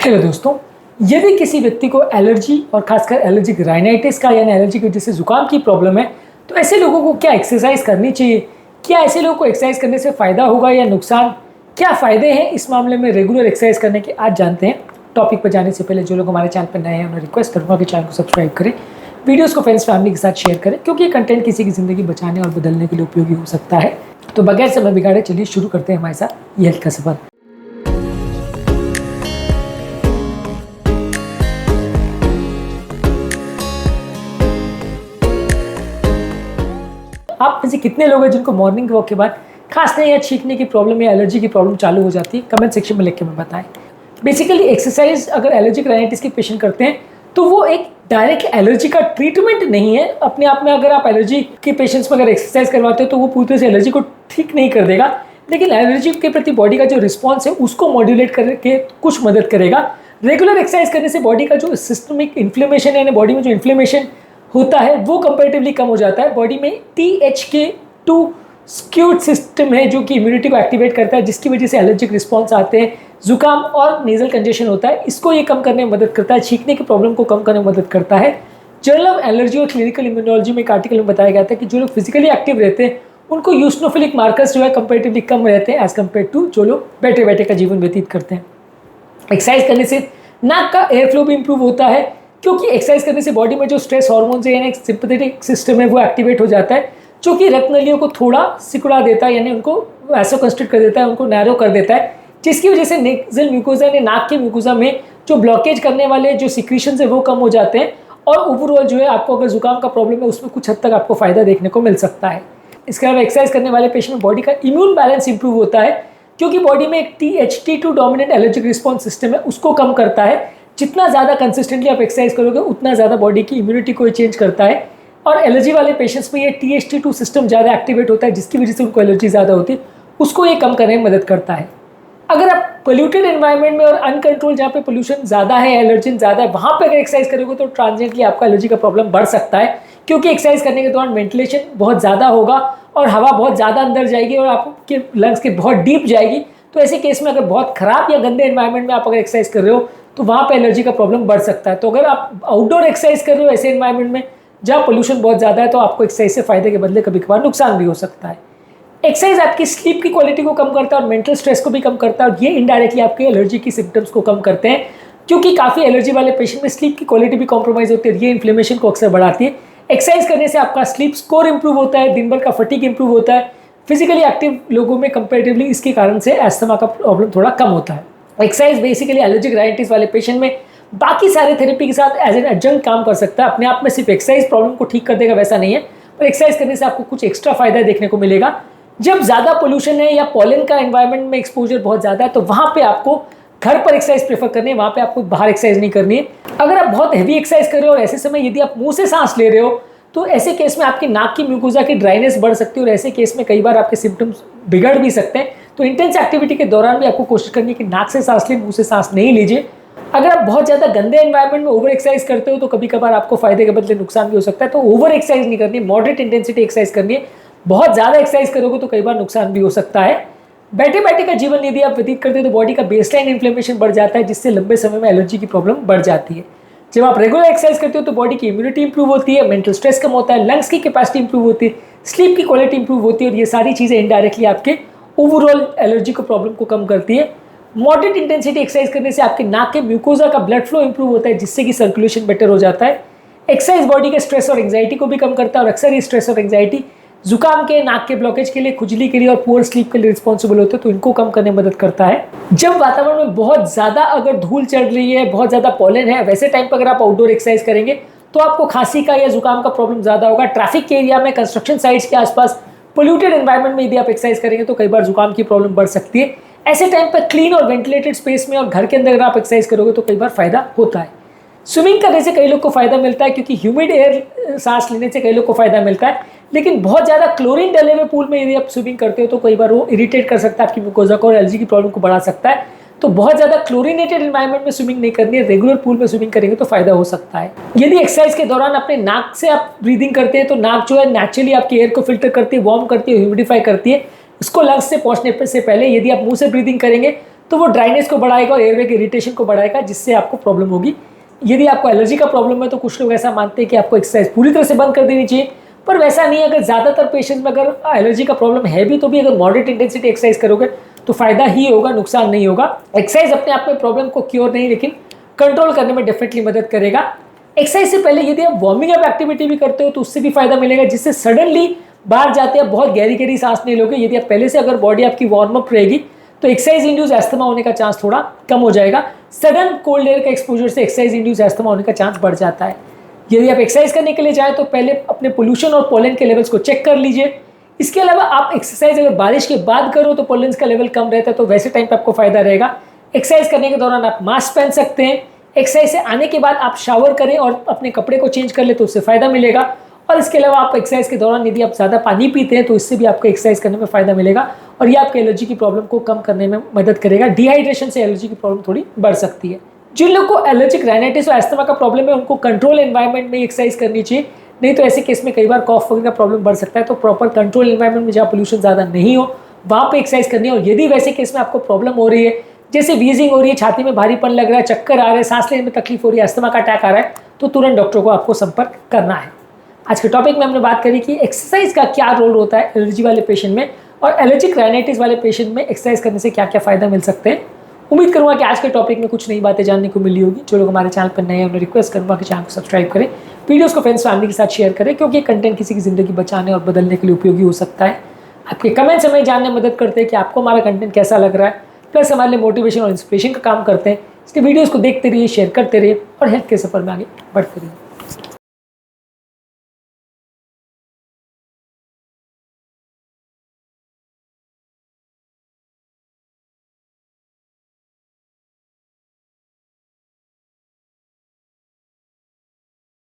Hello दोस्तों, यदि किसी व्यक्ति को एलर्जी और खासकर एलर्जिक राइनाइटिस का यानी एलर्जी की वजह से जुकाम की प्रॉब्लम है, तो ऐसे लोगों को क्या एक्सरसाइज करनी चाहिए? क्या ऐसे लोगों को एक्सरसाइज करने से फ़ायदा होगा या नुकसान? क्या फ़ायदे हैं इस मामले में रेगुलर एक्सरसाइज करने के? आज जानते हैं। टॉपिक पर जाने से पहले जो लोग हमारे चैनल पर नए हैं उन्हें रिक्वेस्ट करूँगा कि चैनल को सब्सक्राइब करें, वीडियोज़ को फ्रेंड्स फैमिली के साथ शेयर करें, क्योंकि ये कंटेंट किसी की ज़िंदगी बचाने और बदलने के लिए उपयोगी हो सकता है। तो बगैर समय बिगाड़े चलिए शुरू करते हैं हमारे साथ ये हेल्थ का सफर। आप में से कितने लोग हैं जिनको मॉर्निंग वॉक के बाद खांसने या छींकने की प्रॉब्लम या एलर्जी की प्रॉब्लम चालू हो जाती है? कमेंट सेक्शन में लिख के हमें बताएं। बेसिकली एक्सरसाइज अगर एलर्जिक राइनाइटिस के पेशेंट करते हैं तो वो एक डायरेक्ट एलर्जी का ट्रीटमेंट नहीं है अपने आप में। अगर आप एलर्जी के पेशेंट्स में अगर एक्सरसाइज करवाते हो तो वो पूरी तरह से एलर्जी को ठीक नहीं कर देगा, लेकिन एलर्जी के प्रति बॉडी का जो रिस्पॉन्स है उसको मॉड्यूलेट करके कुछ मदद करेगा। रेगुलर एक्सरसाइज करने से बॉडी का जो सिस्टमिक इन्फ्लेमेशन है, बॉडी में जो इन्फ्लेमेशन होता है वो कंपैरेटिवली कम हो जाता है। बॉडी में THK2 स्क्यूड सिस्टम है जो कि इम्यूनिटी को एक्टिवेट करता है, जिसकी वजह से एलर्जिक रिस्पॉन्स आते हैं, जुकाम और नेजल कंजेशन होता है। इसको ये कम करने में मदद करता है, छींकने की प्रॉब्लम को कम करने में मदद करता है। जर्नल ऑफ एलर्जी और क्लिनिकल इम्यूनोलॉजी में एक आर्टिकल में बताया गया था कि जो लोग फिजिकली एक्टिव रहते हैं उनको यूस्नोफिलिक मार्कर्स जो है कंपैरेटिवली कम रहते हैं एज कम्पेयर टू जो लोग बैठे बैठे का जीवन व्यतीत करते हैं। एक्सरसाइज करने से नाक का एयर फ्लो भी इंप्रूव होता है, क्योंकि एक्सरसाइज करने से बॉडी में जो स्ट्रेस हार्मोन्स है यानी सिंपैथेटिक सिस्टम है वो एक्टिवेट हो जाता है, जो कि रक्त नलियों को थोड़ा सिकुड़ा देता है, यानी उनको वैसोकंस्ट्रिक्ट कर देता है, उनको नैरो कर देता है, जिसकी वजह से नेजल म्यूकोजा यानी नाक के म्यूकोजा में जो ब्लॉकेज करने वाले जो सिक्रीशंस है वो कम हो जाते हैं। और ओवरऑल जो है आपको अगर जुकाम का प्रॉब्लम है उसमें कुछ हद तक आपको फायदा देखने को मिल सकता है। इसके अलावा एक्सरसाइज करने वाले पेशेंट में बॉडी का इम्यून बैलेंस इंप्रूव होता है, क्योंकि बॉडी में एक THT2 dominant allergic response system है, उसको कम करता है। जितना ज़्यादा कंसिस्टेंटली आप एक्सरसाइज करोगे उतना ज़्यादा बॉडी की इम्यूनिटी को चेंज करता है। और एलर्जी वाले पेशेंट्स में ये THT2 सिस्टम ज़्यादा एक्टिवेट होता है, जिसकी वजह से उनको एलर्जी ज़्यादा होती है, उसको ये कम करने में मदद करता है। अगर आप पोल्यूटेड एनवायरनमेंट में और अनकंट्रोल जहाँ पे पोल्यूशन ज़्यादा है, एलर्जन ज़्यादा है, वहाँ पे अगर एक्सरसाइज करोगे तो ट्रांजिएंटली आपका एलर्जी का प्रॉब्लम बढ़ सकता है, क्योंकि एक्सरसाइज करने के दौरान वेंटिलेशन बहुत ज़्यादा होगा और हवा बहुत ज़्यादा अंदर जाएगी और आपके लंग्स के बहुत डीप जाएगी। तो ऐसे केस में अगर बहुत ख़राब या गंदे एनवायरनमेंट में आप अगर एक्सरसाइज कर रहे हो तो वहाँ पे एलर्जी का प्रॉब्लम बढ़ सकता है। तो अगर आप आउटडोर एक्सरसाइज कर रहे हो ऐसे एनवायरनमेंट में जहाँ पोल्यूशन बहुत ज़्यादा है तो आपको एक्सरसाइज से फायदे के बदले कभी कभार नुकसान भी हो सकता है। एक्सरसाइज आपकी स्लीप की क्वालिटी को कम करता है और मेंटल स्ट्रेस को भी कम करता है, और ये इनडायरेक्टली आपके एलर्जी की सिम्टम्स को कम करते हैं, क्योंकि काफ़ी एलर्जी वाले पेशेंट में स्लीप की क्वालिटी भी कॉम्प्रोमाइज होती है, ये इन्फ्लेमेशन को अक्सर बढ़ाती है। एक्सरसाइज करने से आपका स्लीप स्कोर इंप्रूव होता है, दिन भर का फटीग इंप्रूव होता है। फिजिकली एक्टिव लोगों में कंपैरेटिवली इसके कारण से अस्थमा का प्रॉब्लम थोड़ा कम होता है। एक्सरसाइज बेसिकली एलर्जिक राइनाइटिस वाले पेशेंट में बाकी सारे थेरेपी के साथ एज एन एडजंक्ट काम कर सकता है। अपने आप में सिर्फ एक्सरसाइज प्रॉब्लम को ठीक कर देगा वैसा नहीं है, पर एक्सरसाइज करने से आपको कुछ एक्स्ट्रा फायदा देखने को मिलेगा। जब ज़्यादा पोल्यूशन है या पॉलन का एनवायरनमेंट में एक्सपोजर बहुत ज़्यादा है तो वहाँ पे आपको घर पर एक्सरसाइज प्रेफर करनी है, वहाँ पे आपको बाहर एक्सरसाइज नहीं करनी है। अगर आप बहुत हैवी एक्सरसाइज कर रहे हो और ऐसे समय यदि आप मुंह से सांस ले रहे हो तो ऐसे केस में आपकी नाक की म्यूकोजा की ड्राइनेस बढ़ सकती है और ऐसे केस में कई बार आपके सिम्टम्स बिगड़ भी सकते हैं। तो इंटेंस एक्टिविटी के दौरान भी आपको कोशिश करनी है कि नाक से सांस लें, मुंह से सांस नहीं लीजिए। अगर आप बहुत ज़्यादा गंदे एनवायरनमेंट में ओवर एक्सरसाइज करते हो तो कभी कभार आपको फायदे के बदले नुकसान भी हो सकता है। तो ओवर एक्सरसाइज नहीं करनी है, मॉडरेट इंटेंसिटी एक्सरसाइज करनी है। बहुत ज़्यादा एक्सरसाइज करोगे तो कई बार नुकसान भी हो सकता है। बैठे बैठे का जीवन यदि आप व्यतीत करते हो तो बॉडी का बेसलाइन इन्फ्लेमेशन बढ़ जाता है, जिससे लंबे समय में एलर्जी की प्रॉब्लम बढ़ जाती है। जब आप रेगुलर एक्सरसाइज करते हो तो बॉडी की इम्यूनिटी इंप्रूव होती है, मेंटल स्ट्रेस कम होता है, लंग्स की कैपेसिटी इंप्रूव होती है, स्लीप की क्वालिटी इंप्रूव होती है, और ये सारी चीज़ें इनडायरेक्टली आपके ओवरऑल एलर्जी को प्रॉब्लम को कम करती है। मॉडरेट इंटेंसिटी एक्सरसाइज करने से आपके नाक के म्यूकोजा का ब्लड फ्लो इंप्रूव होता है, जिससे कि सर्कुलेशन बेटर हो जाता है। एक्सरसाइज बॉडी के स्ट्रेस और एंग्जाइटी को भी कम करता है, और अक्सर ये स्ट्रेस और एंग्जाइटी जुकाम के, नाक के ब्लॉकेज के लिए, खुजली के लिए और पुअर स्लीप के लिए रिस्पॉन्सिबल होते हैं, तो इनको कम करने में मदद करता है। जब वातावरण में बहुत ज़्यादा अगर धूल चढ़ रही है, बहुत ज़्यादा पॉलन है, वैसे टाइम पर अगर आप आउटडोर एक्सरसाइज करेंगे तो आपको खांसी का या जुकाम का प्रॉब्लम ज़्यादा होगा। ट्रैफिक के एरिया में, कंस्ट्रक्शन साइट्स के आसपास, पोल्यूटेड एनवायरनमेंट में यदि आप एक्सरसाइज करेंगे तो कई बार जुकाम की प्रॉब्लम बढ़ सकती है। ऐसे टाइम पर क्लीन और वेंटिलेटेड स्पेस में और घर के अंदर अगर आप एक्सरसाइज करोगे तो कई बार फायदा होता है। स्विमिंग करने से कई लोग को फायदा मिलता है, क्योंकि ह्यूमिड एयर सांस लेने से कई लोग को फायदा मिलता है, लेकिन बहुत ज़्यादा क्लोरीन डले हुए पूल में यदि आप स्विमिंग करते हो तो कई बार वो इरिटेट कर सकता है आपकी म्यूकोजा को और एलर्जी की प्रॉब्लम को बढ़ा सकता है। तो बहुत ज़्यादा क्लोरीनेटेड एनवायरनमेंट में स्विमिंग नहीं करनी है, रेगुलर पूल में स्विमिंग करेंगे तो फायदा हो सकता है। यदि एक्सरसाइज के दौरान अपने नाक से आप ब्रीदिंग करते हैं तो नाक जो है नेचुरली आपके एयर को फिल्टर करती है, वार्म करती है, ह्यूमिडिफाई करती है। इसको लंग्स से पहुंचने से पहले यदि आप मुंह से ब्रीदिंग करेंगे तो वो ड्राइनेस को बढ़ाएगा और एयरवे के इरिटेशन को बढ़ाएगा, जिससे आपको प्रॉब्लम होगी। यदि आपको एलर्जी का प्रॉब्लम है तो कुछ लोग ऐसा मानते हैं कि आपको एक्सरसाइज पूरी तरह से बंद कर देनी चाहिए, पर वैसा नहीं है। अगर ज़्यादातर पेशेंट्स में अगर एलर्जी का प्रॉब्लम है भी तो भी अगर मॉडरेट इंटेंसिटी एक्सरसाइज करोगे तो फायदा ही होगा, नुकसान नहीं होगा। एक्सरसाइज अपने आप में प्रॉब्लम को क्योर नहीं, लेकिन कंट्रोल करने में डेफिनेटली मदद करेगा। एक्सरसाइज से पहले यदि आप वार्मिंग अप एक्टिविटी भी करते हो तो उससे भी फायदा मिलेगा, जिससे सडनली बाहर जाते हैं बहुत गहरी गहरी सांस नहीं लोगे। यदि आप पहले से अगर बॉडी आपकी वार्म अप रहेगी तो एक्सरसाइज इंड्यूस एस्थमा होने का चांस थोड़ा कम हो जाएगा। सडन कोल्ड एयर का एक्सपोजर से एक्सरसाइज इंड्यूस एस्थमा होने का चांस बढ़ जाता है। यदि आप एक्सरसाइज करने के लिए जाए तो पहले अपने पोल्यूशन और पोलन के लेवल्स को चेक कर लीजिए। इसके अलावा आप एक्सरसाइज अगर बारिश के बाद करो तो पोलन का लेवल कम रहता है, तो वैसे टाइम पे आपको फायदा रहेगा। एक्सरसाइज करने के दौरान आप मास्क पहन सकते हैं। एक्सरसाइज से आने के बाद आप शावर करें और अपने कपड़े को चेंज कर ले तो उससे फायदा मिलेगा। और इसके अलावा आप एक्सरसाइज के दौरान यदि आप ज़्यादा पानी पीते हैं तो इससे भी आपको एक्सरसाइज करने में फायदा मिलेगा और ये आपके एलर्जी की प्रॉब्लम को कम करने में मदद करेगा। डिहाइड्रेशन से एलर्जी की प्रॉब्लम थोड़ी बढ़ सकती है। जिन लोगों को एलर्जिक राइनाइटिस और एस्थमा का प्रॉब्लम है उनको कंट्रोल एनवायरनमेंट में एक्सरसाइज करनी चाहिए, नहीं तो ऐसे केस में कई बार कॉफ वगैरह का प्रॉब्लम बढ़ सकता है। तो प्रॉपर कंट्रोल एनवायरनमेंट में जहाँ पोल्यूशन ज़्यादा नहीं हो वहाँ पे एक्सरसाइज करनी है। और यदि वैसे केस में आपको प्रॉब्लम हो रही है, जैसे वीजिंग हो रही है, छाती में भारीपन लग रहा है, चक्कर आ रहे हैं, सांस लेने में तकलीफ हो रही है, अस्थमा का अटैक आ रहा है, तो तुरंत डॉक्टर को आपको संपर्क करना है। आज के टॉपिक में हमने बात करी कि एक्सरसाइज का क्या रोल होता है एलर्जी वाले पेशेंट में और एलर्जिक राइनाइटिस वाले पेशेंट में एक्सरसाइज करने से क्या क्या फ़ायदा मिल सकते हैं। उम्मीद करूँगा कि आज के टॉपिक में कुछ नई बातें जानने को मिली होगी। जो लोग हमारे चैनल पर नए हैं उन्हें रिक्वेस्ट करूँगा कि चैनल को सब्सक्राइब करें, वीडियोज़ को फ्रेंड्स फैमिली के साथ शेयर करें, क्योंकि ये कंटेंट किसी की ज़िंदगी बचाने और बदलने के लिए उपयोगी हो सकता है। आपके कमेंट्स हमें जानने में मदद करते हैं कि आपको हमारा कंटेंट कैसा लग रहा है, प्लस हमारे लिए मोटिवेशन और इंस्पिरेशन का काम करते हैं। इसलिए वीडियोज़ को देखते रहिए, शेयर करते रहिए और हेल्थ के सफ़र में आगे बढ़ते रहिए।